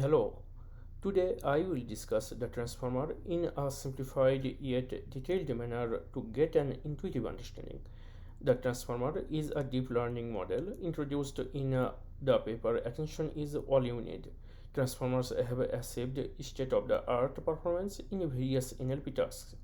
Hello, today I will discuss the transformer in a simplified yet detailed manner to get an intuitive understanding. The transformer is a deep learning model introduced in the paper Attention is All You Need. Transformers have achieved state of the art performance in various NLP tasks,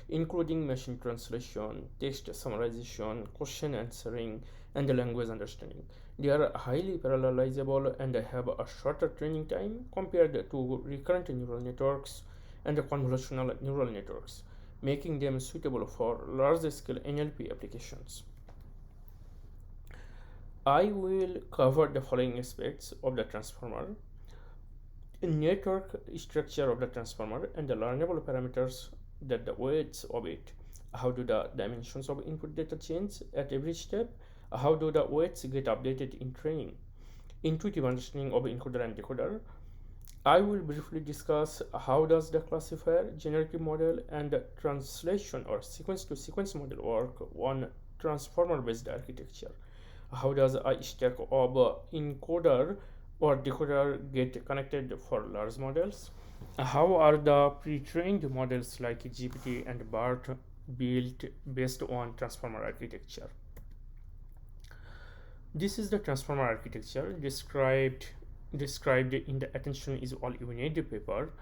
including machine translation, text summarization, question answering, and language understanding. They are highly parallelizable and have a shorter training time compared to recurrent neural networks and convolutional neural networks, making them suitable for large scale NLP applications. I will cover the following aspects of the transformer: network structure of the transformer and the learnable parameters, that the weights of it. How do the dimensions of input data change at every step? How do the weights get updated in training? Intuitive understanding of encoder and decoder. I will briefly discuss how does the classifier, generative model, and translation or sequence to sequence model work on transformer based architecture. How does a stack of encoder or decoder get connected for large models? How are the pre-trained models like GPT and BART built based on transformer architecture? This is the transformer architecture described in the Attention is All You Need paper.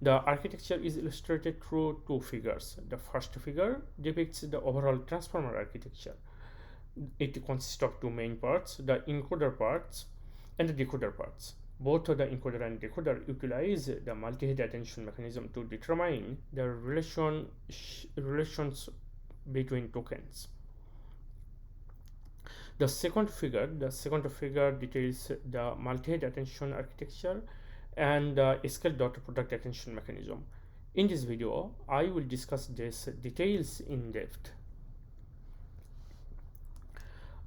The architecture is illustrated through two figures. The first figure depicts the overall transformer architecture. It consists of two main parts, the encoder parts and the decoder parts. Both the encoder and decoder utilize the multi-head attention mechanism to determine the relations between tokens. The second figure details the multi-head attention architecture and the scale dot product attention mechanism. In this video, I will discuss these details in depth.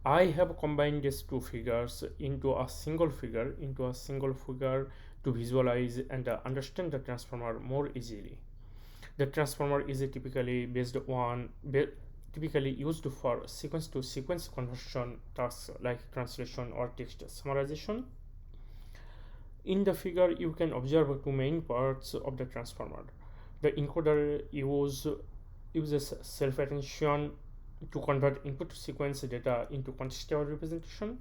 I have combined these two figures into a single figure to visualize and understand the transformer more easily. The transformer is typically used for sequence to sequence conversion tasks like translation or text summarization. In the figure, you can observe two main parts of the transformer. The encoder uses self-attention to convert input to sequence data into contextual representation.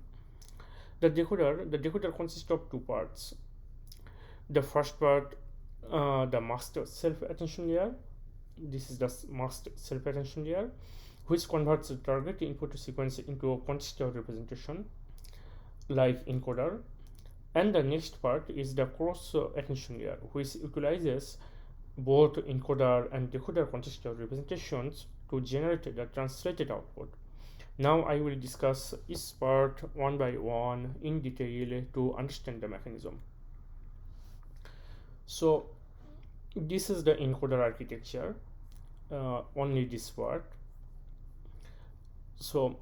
The decoder consists of two parts. The first part, the masked self-attention layer. This is the masked self-attention layer, which converts the target input to sequence into a contextual representation, like encoder. And the next part is the cross attention layer, which utilizes both encoder and decoder contextual representations to generate the translated output. Now I will discuss each part one by one in detail to understand the mechanism. So this is the encoder architecture, only this part. So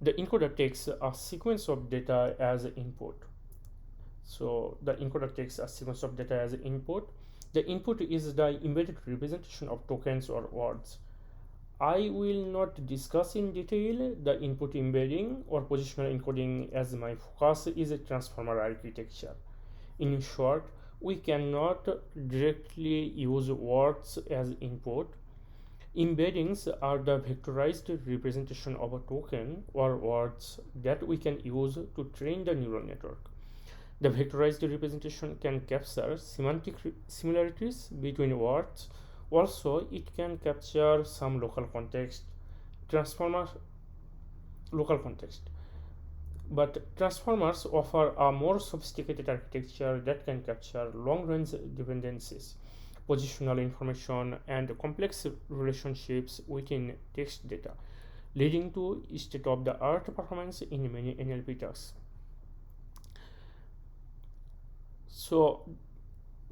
the encoder takes a sequence of data as input. So the encoder takes a sequence of data as input. The input is the embedded representation of tokens or words. I will not discuss in detail the input embedding or positional encoding, as my focus is a transformer architecture. In short, we cannot directly use words as input. Embeddings are the vectorized representation of a token or words that we can use to train the neural network. The vectorized representation can capture semantic similarities between words. Also, it can capture some local context, local context. But transformers offer a more sophisticated architecture that can capture long-range dependencies, positional information, and complex relationships within text data, leading to state-of-the-art performance in many NLP tasks. So,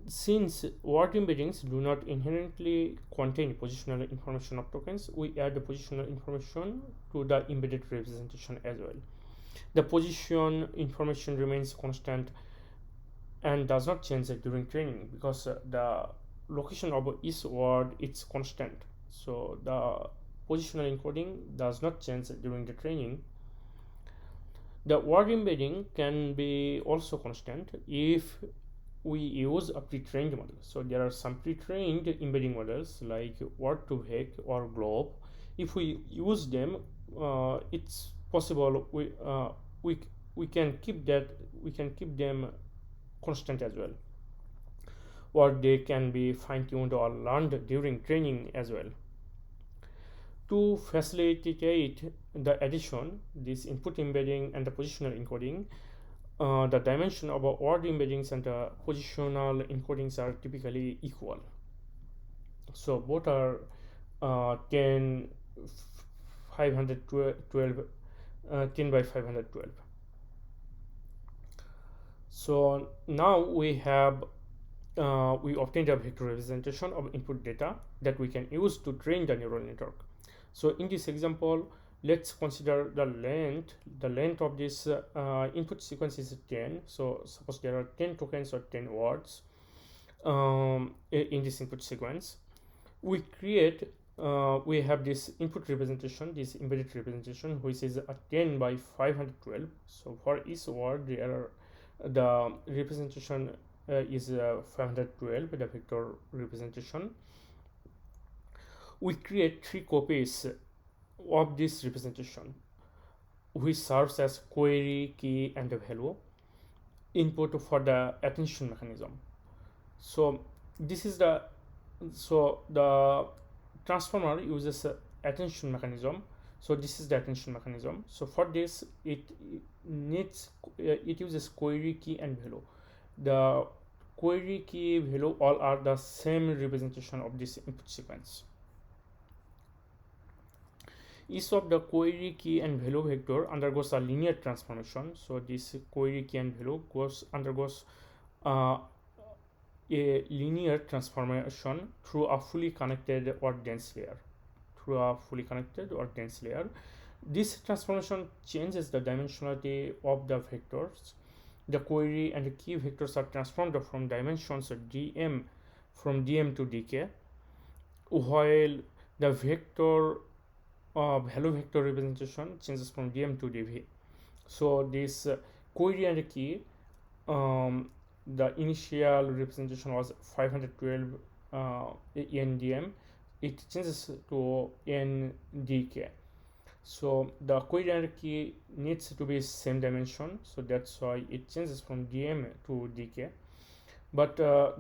since word embeddings do not inherently contain positional information of tokens, we add the positional information to the embedded representation as well. The position information remains constant and does not change during training because the location of each word is constant. So the positional encoding does not change during the training. The word embedding can be also constant if we use a pre-trained model. So there are some pre-trained embedding models like word2vec or globe. If we use them, it's possible we we can keep them constant as well, or they can be fine-tuned or learned during training as well. To facilitate the addition, this input embedding and the positional encoding, the dimension of word embeddings and the positional encodings are typically equal. So both are 10 512 10 by 512. So now we obtained a vector representation of input data that we can use to train the neural network. So in this example, let's consider the length of this input sequence is 10. So suppose there are 10 tokens or 10 words in this input sequence. We have this input representation, this embedded representation, which is a 10 by 512. So for each word the representation is 512, the vector representation. We create 3 copies of this representation, which serves as query, key, and the value input for the attention mechanism. So the transformer uses attention mechanism. So this is the attention mechanism. So for this, it uses query, key, and value. The query, key, value all are the same representation of this input sequence. Each of the query, key, and value vector undergoes a linear transformation. So this query, key, and value undergoes a linear transformation through a fully connected or dense layer. This transformation changes the dimensionality of the vectors. The query and the key vectors are transformed from dimensions dm to dk, while the vector value vector representation changes from dm to dv. So this query and key, the initial representation was 512 n dm. It changes to n dk. So the query and key needs to be same dimension, so that's why it changes from dm to dk. But the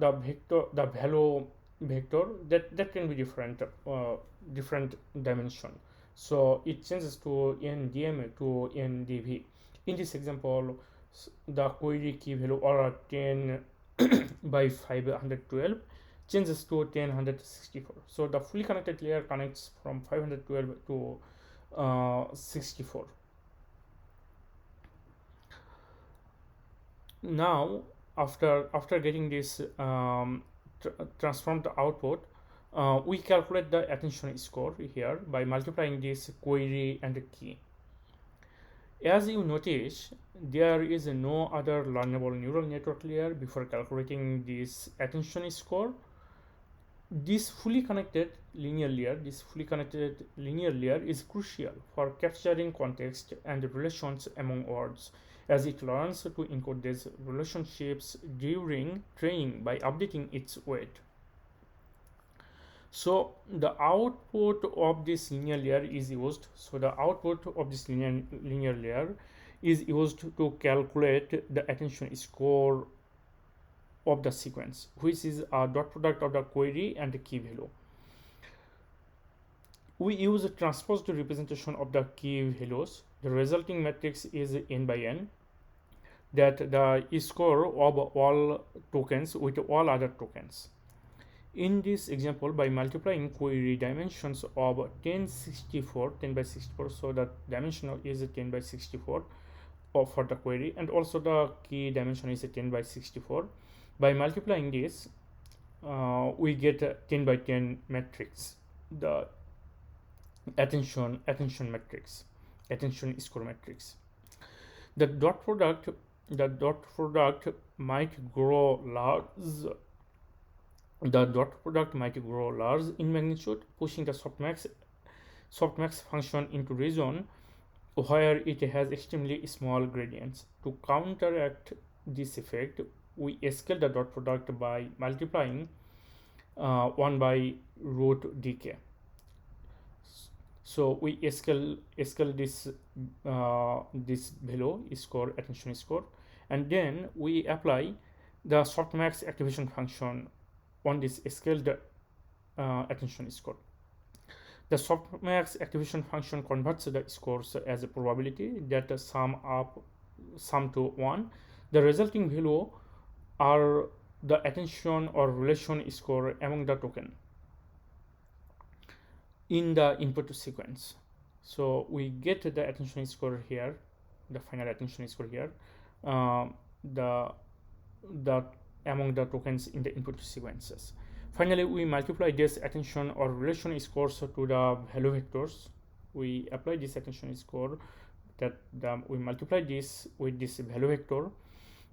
value vector, that can be different dimension, so it changes to n dm to n dv. In this example, the query key value or 10 by 512 changes to 1064. So the fully connected layer connects from 512 to 64. Now after getting this transformed output, we calculate the attention score here by multiplying this query and key. As you notice, there is no other learnable neural network layer before calculating this attention score. This fully connected linear layer is crucial for capturing context and relations among words, as it learns to encode these relationships during training by updating its weight. So the output of this linear layer is used. So the output of this linear layer is used to calculate the attention score of the sequence, which is a dot product of the query and the key value. We use a transposed representation of the key values. The resulting matrix is n by n, that the score of all tokens with all other tokens. In this example, by multiplying query dimensions of 10 by 64, so the dimension is 10 by 64 for the query, and also the key dimension is 10 by 64. By multiplying this, we get a 10 by 10 matrix, the attention matrix, attention score matrix. The dot product might grow large. The dot product might grow large in magnitude, pushing the softmax function into region where it has extremely small gradients. To counteract this effect, we scale the dot product by multiplying 1 by root dk. So we scale this value score, attention score, and then we apply the softmax activation function on this scaled attention score. The softmax activation function converts the scores as a probability that sum to 1. The resulting value are the attention or relation score among the token in the input sequence. So we get the attention score here, the final attention score here, the among the tokens in the input sequences. Finally, we multiply this attention or relation scores to the value vectors. We apply this attention score we multiply this with this value vector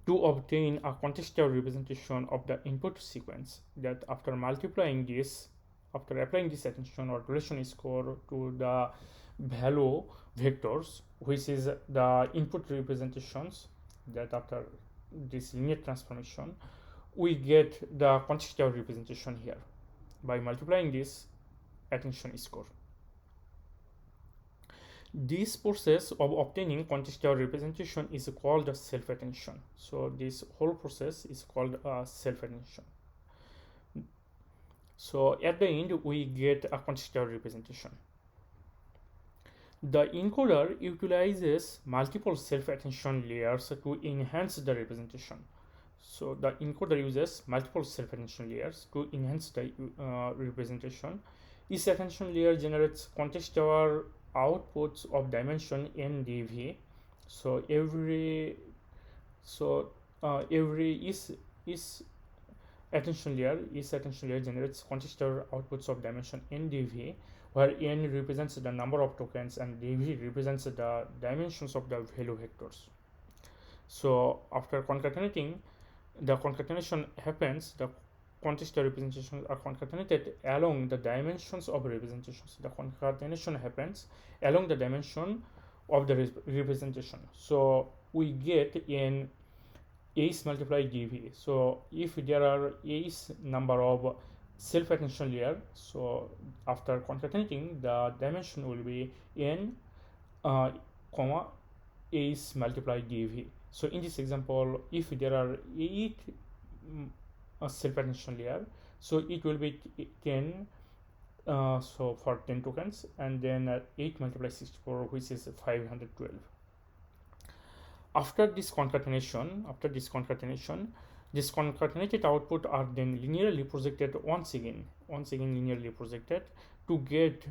to obtain a contextual representation of the input sequence. That after applying this attention or relation score to the value vectors, which is the input representations, that after this linear transformation, we get the contextual representation here by multiplying this attention score. This process of obtaining contextual representation is called self-attention. So this whole process is called self-attention. So at the end, we get a contextual representation. The encoder utilizes multiple self-attention layers to enhance the representation. So the encoder uses multiple self-attention layers to enhance the representation. Each attention layer generates contextual outputs of dimension n dv. So every is attention layer generates contextual outputs of dimension n dv, where n represents the number of tokens and dv represents the dimensions of the value vectors. So after concatenating, the concatenation happens, the contextual representations are concatenated along the dimensions of representations. The concatenation happens along the dimension of the representation. So we get in ace multiplied dv. So if there are ace number of self-attention layer, so after concatenating, the dimension will be n comma ace multiplied dv. So in this example, if there are 8 self-attention layer, so it will be 10, so for 10 tokens, and then 8 multiplied 64, which is 512. After this concatenation, this concatenated output are then linearly projected once again linearly projected to get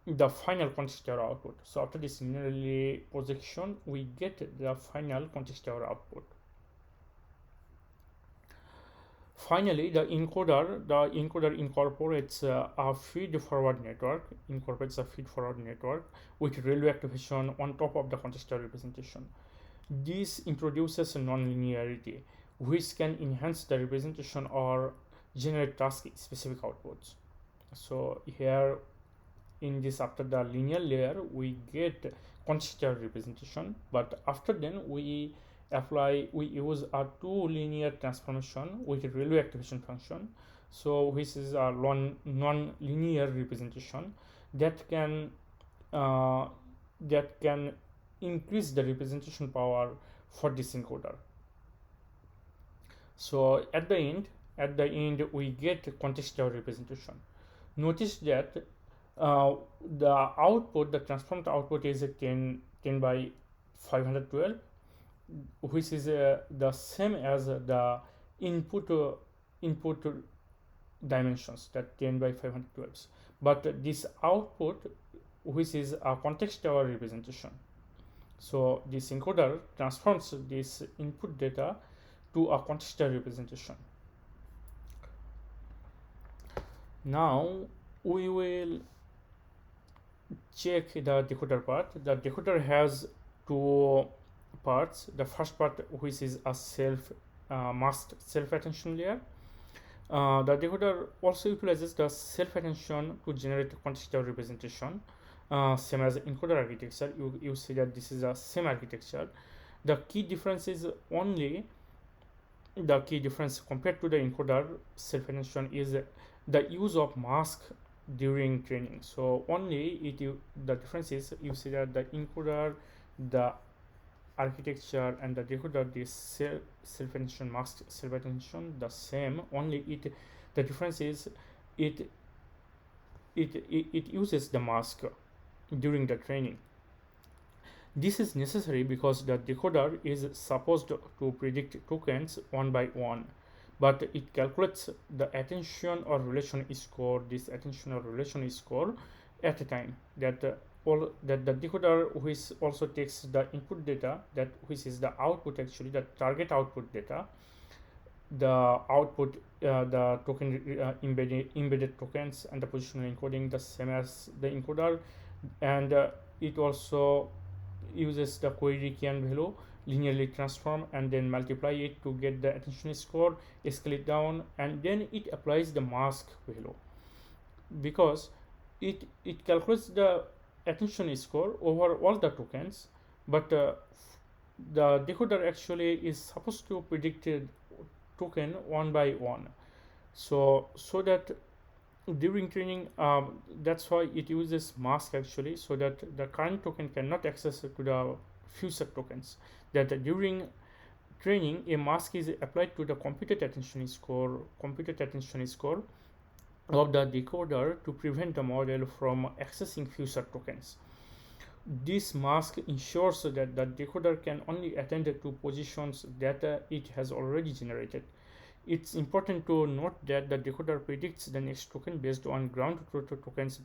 the final contextual output. So after this linearly projection, we get the final contextual output. Finally, the encoder incorporates a feed-forward network, with ReLU activation on top of the contextual representation. This introduces a non-linearity, which can enhance the representation or generate task-specific outputs. So here, in this, after the linear layer, we get contextual representation, but after then we use a two linear transformation with a ReLU activation function, so which is a non-linear representation that can increase the representation power for this encoder. So at the end we get contextual representation. Notice that the transformed output is 10 by 512, which is the same as the input dimensions, that 10 by 512. But this output, which is a contextual representation, so this encoder transforms this input data to a contextual representation. Now we will check the decoder part. The decoder has two parts. The first part, which is a masked self-attention layer. The decoder also utilizes the self-attention to generate contextual representation, same as encoder architecture. You see that this is a same architecture. The key difference is only the key difference compared to the encoder self-attention is the use of mask during training. So only the difference is you see that the encoder, the architecture, and the decoder, this self-attention mask self-attention the same, only the difference is it it uses the mask during the training. This is necessary because the decoder is supposed to predict tokens one by one, but it calculates the attention or relation score, this attention or relation score, at a time. That the decoder, which also takes the input data, that which is the output, actually the target output data, the output, the token embedded tokens, and the positional encoding the same as the encoder, and it also uses the query key and value, linearly transform, and then multiply it to get the attention score, scale it down, and then it applies the mask value, because it calculates the attention score over all the tokens, but the decoder actually is supposed to predict token one by one. So that during training, that's why it uses mask actually, so that the current token cannot access to the future tokens. That during training, a mask is applied to the computed attention score of the decoder to prevent the model from accessing future tokens. This mask ensures that the decoder can only attend to positions that it has already generated. It's important to note that the decoder predicts the next token based on ground truth tokens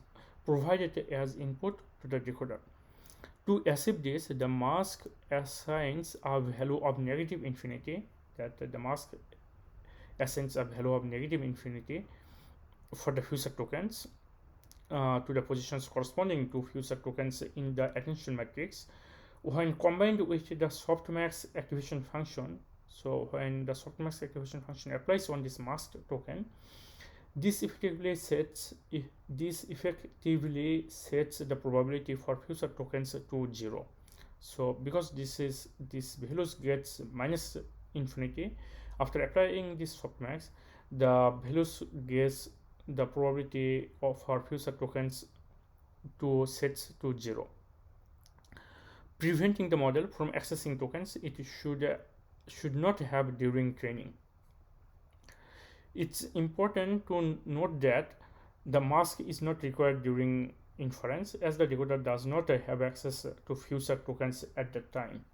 provided as input to the decoder. To achieve this, the mask assigns a value of negative infinity, that the mask assigns a value of negative infinity for the future tokens to the positions corresponding to future tokens in the attention matrix. When combined with the softmax activation function, so when the softmax activation function applies on this masked token, this effectively sets the probability for future tokens to 0. So because this values gets minus infinity, after applying this softmax, the values gets the probability of our future tokens to sets to 0, preventing the model from accessing tokens it should not have during training. It's important to note that the mask is not required during inference, as the decoder does not have access to future tokens at that time.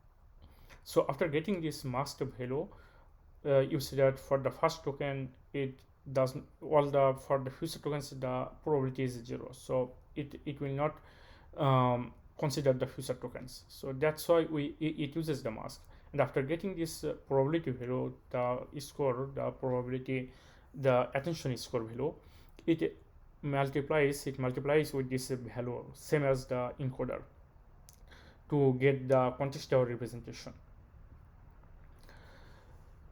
So after getting this masked value, you see that for the first token it doesn't, for the future tokens the probability is 0, so it will not consider the future tokens. So that's why it uses the mask. And after getting this probability value, the probability, the attention score value, it multiplies with this value, same as the encoder, to get the contextual representation.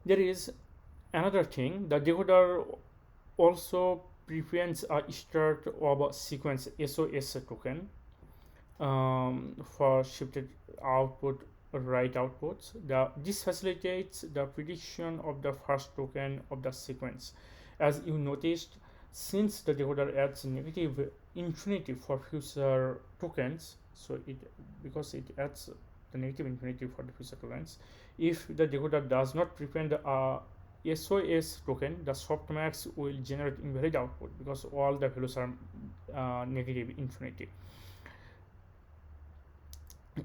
There is another thing, the decoder also prevents a start of a sequence SOS token for shifted output write outputs. This facilitates the prediction of the first token of the sequence. As you noticed, since the decoder adds negative infinity for future tokens, so because it adds the negative infinity for the future tokens, if the decoder does not prevent a SOS token, the softmax will generate invalid output because all the values are negative infinity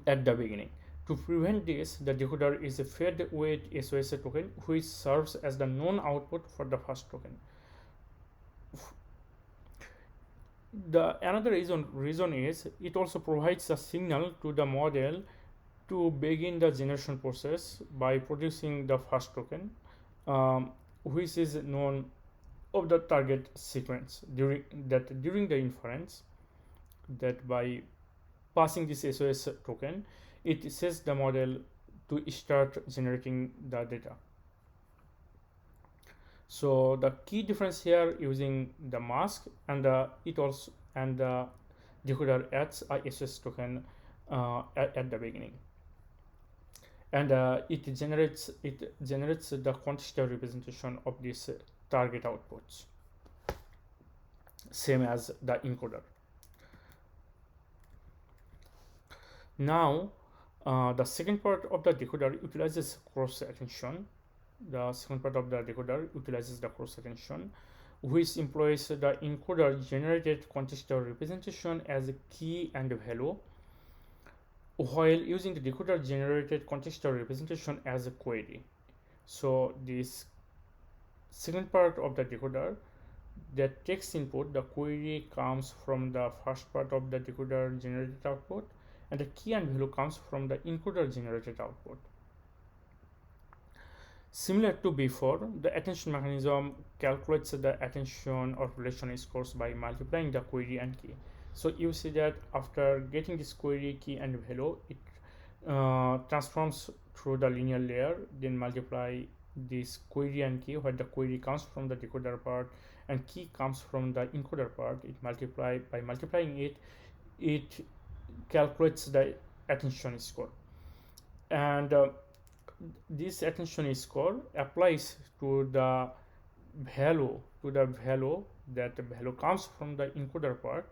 at the beginning. To prevent this, the decoder is fed with SOS token, which serves as the known output for the first token. Another reason is it also provides a signal to the model to begin the generation process by producing the first token, which is known of the target sequence during the inference, that by passing this SOS token, it sets the model to start generating the data. So the key difference here using the mask and the decoder adds a SOS token at the beginning. and it generates the contextual representation of this target outputs, same as the encoder. Now, the second part of the decoder utilizes cross attention. The second part of the decoder utilizes the cross attention, which employs the encoder generated contextual representation as a key and value, while using the decoder generated contextual representation as a query. So this second part of the decoder, the text input, the query comes from the first part of the decoder generated output, and the key and value comes from the encoder generated output. Similar to before, the attention mechanism calculates the attention or relation scores by multiplying the query and key. So you see that after getting this query, key and value, it transforms through the linear layer, then multiply this query and key, where the query comes from the decoder part and key comes from the encoder part. It by multiplying it calculates the attention score, and this attention score applies to the value that the value comes from the encoder part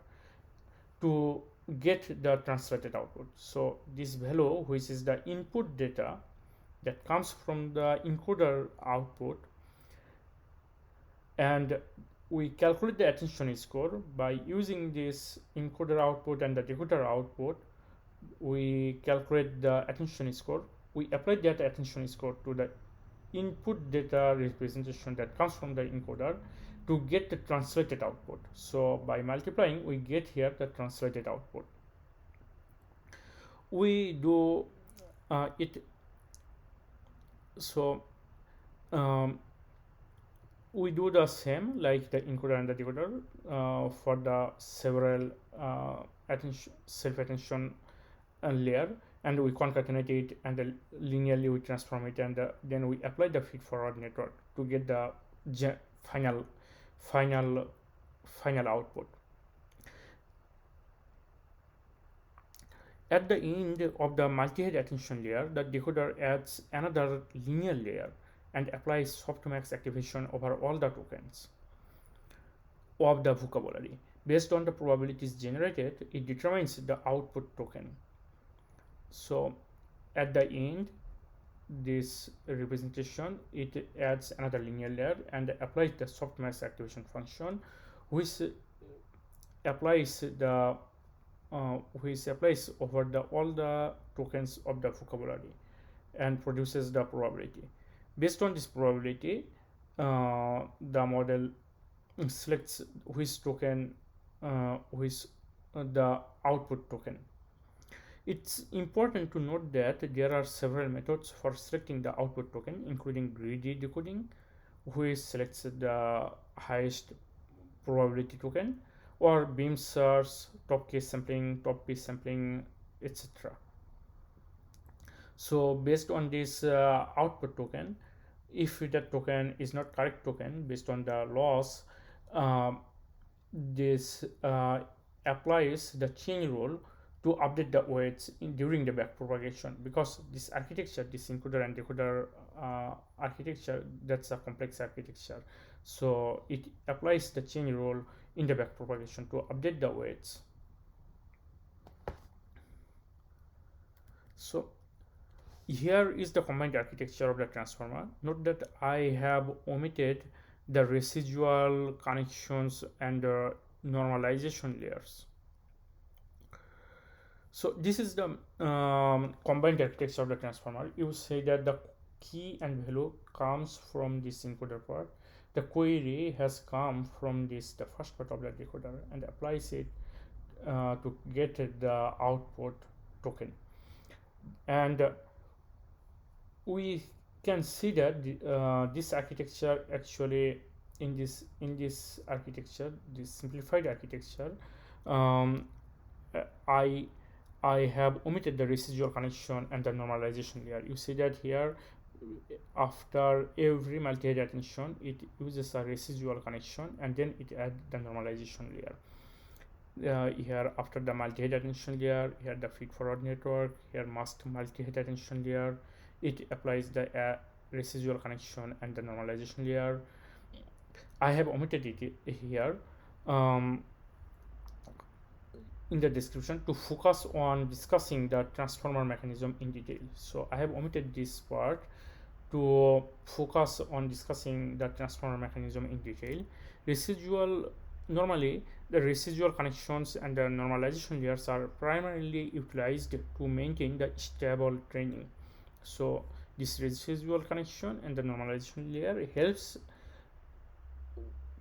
to get the translated output. So this value, which is the input data that comes from the encoder output, and we calculate the attention score by using this encoder output and the decoder output. We calculate the attention score. We apply that attention score to the input data representation that comes from the encoder to get the translated output. So by multiplying, we get here the translated output. We do it so we do the same like the encoder and the decoder for the several self attention layer, and we concatenate it, and linearly we transform it, and then we apply the feed forward network to get the final output. At the end of the multi-head attention layer, the decoder adds another linear layer and applies softmax activation over all the tokens of the vocabulary. Based on the probabilities generated, it determines the output token. So at the end, this representation, it adds another linear layer and applies the softmax activation function, which applies over all the tokens of the vocabulary and produces the probability. Based on this probability, the model selects which token, the output token. It's important to note that there are several methods for selecting the output token, including greedy decoding, which selects the highest probability token, or beam search, top case sampling, top piece sampling, etc. So based on this output token, if that token is not correct token based on the loss, this applies the chain rule to update the weights during the backpropagation, because this architecture, this encoder and decoder architecture, that's a complex architecture. So it applies the chain rule in the backpropagation to update the weights. So here is the combined architecture of the transformer. Note that I have omitted the residual connections and normalization layers. So this is the combined architecture of the transformer. You say that the key and value comes from this encoder part. The query has come from the first part of the decoder, and applies it to get the output token. And we can see that this architecture actually, in this architecture, this simplified architecture, I have omitted the residual connection and the normalization layer. You see that here, after every multi-head attention, it uses a residual connection, and then it adds the normalization layer. Here, after the multi-head attention layer, here the feed forward network, here masked multi-head attention layer, it applies the residual connection and the normalization layer. I have omitted it here um, in the description to focus on discussing the transformer mechanism in detail. So I have omitted this part to focus on discussing the transformer mechanism in detail. Residual Normally, the residual connections and the normalization layers are primarily utilized to maintain the stable training. So this residual connection and the normalization layer helps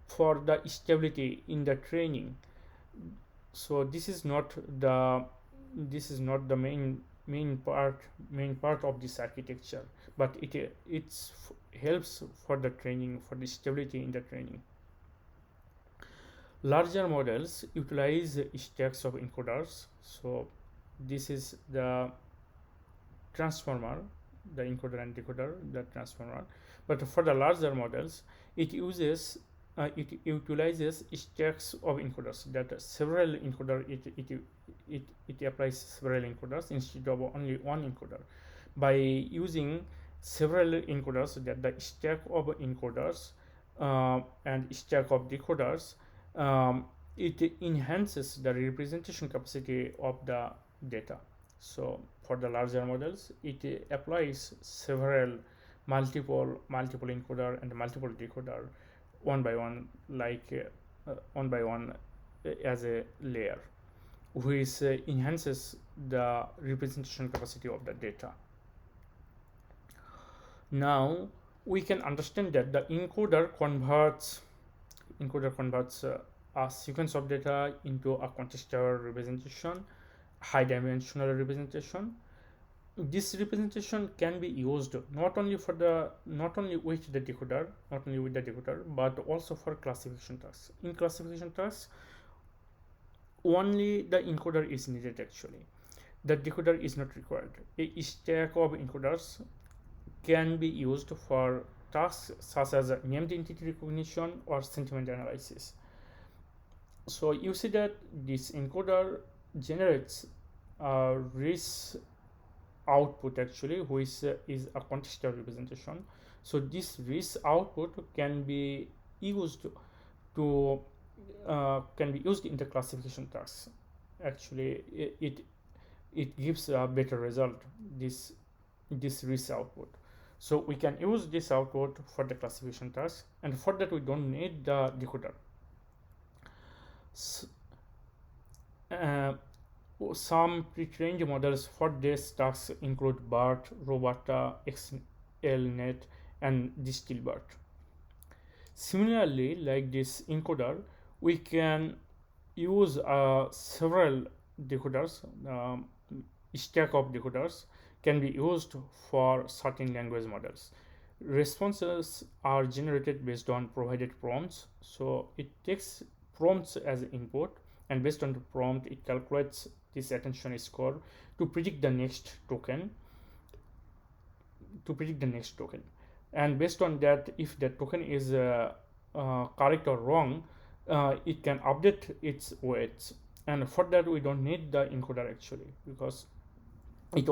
for the stability in the training. So this is not the main part of this architecture, but it's helps for the training, for the stability in the training. Larger models utilize stacks of encoders. So this is the transformer, the encoder and decoder, the transformer. But for the larger models, it utilizes stacks of encoders, that several encoder it applies several encoders instead of only one encoder. By using several encoders, that the stack of encoders and stack of decoders, it enhances the representation capacity of the data. So for the larger models, it applies several multiple encoder and multiple decoder one by one, one by one, as a layer, which enhances the representation capacity of the data. Now we can understand that the encoder converts a sequence of data into a contextual representation, high dimensional representation. This representation can be used not only with the decoder, but also for classification tasks. In classification tasks, only the encoder is needed. Actually, the decoder is not required. A stack of encoders can be used for tasks such as named entity recognition or sentiment analysis. So you see that this encoder generates a rich output, actually, which is a contextual representation. So this rich output can be used in the classification tasks. Actually, it gives a better result, this rich output. So we can use this output for the classification task, and for that we don't need the decoder. Some pre-trained models for these tasks include BART, Robata, XLNet, and DistilBART. Similarly, like this encoder, we can use several decoders. Stack of decoders can be used for certain language models. Responses are generated based on provided prompts. So it takes prompts as input, and based on the prompt, it calculates this attention score to predict the next token. And based on that, if the token is correct or wrong, it can update its weights. And for that, we don't need the encoder, actually, because it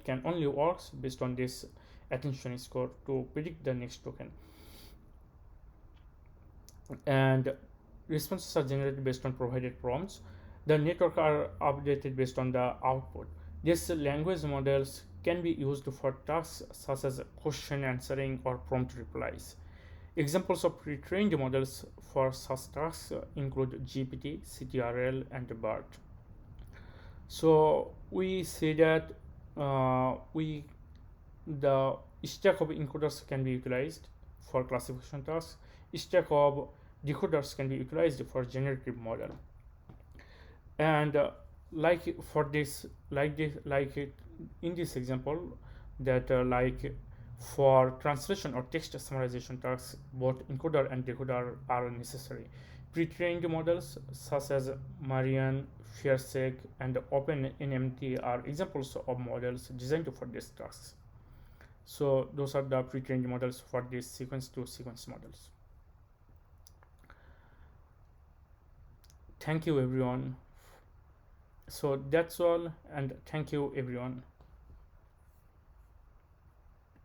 can only works based on this attention score to predict the next token. And responses are generated based on provided prompts. The network are updated based on the output. These language models can be used for tasks such as question answering or prompt replies. Examples of pre-trained models for such tasks include GPT, CTRL, and BART. So we say that the stack of encoders can be utilized for classification tasks. Stack of decoders can be utilized for generative model. And in this example, that for translation or text summarization tasks, both encoder and decoder are necessary. Pre-trained models such as Marian, Fiersec, and OpenNMT are examples of models designed for these tasks. So those are the pre-trained models for these sequence-to-sequence models. Thank you, everyone. So that's all, and thank you, everyone.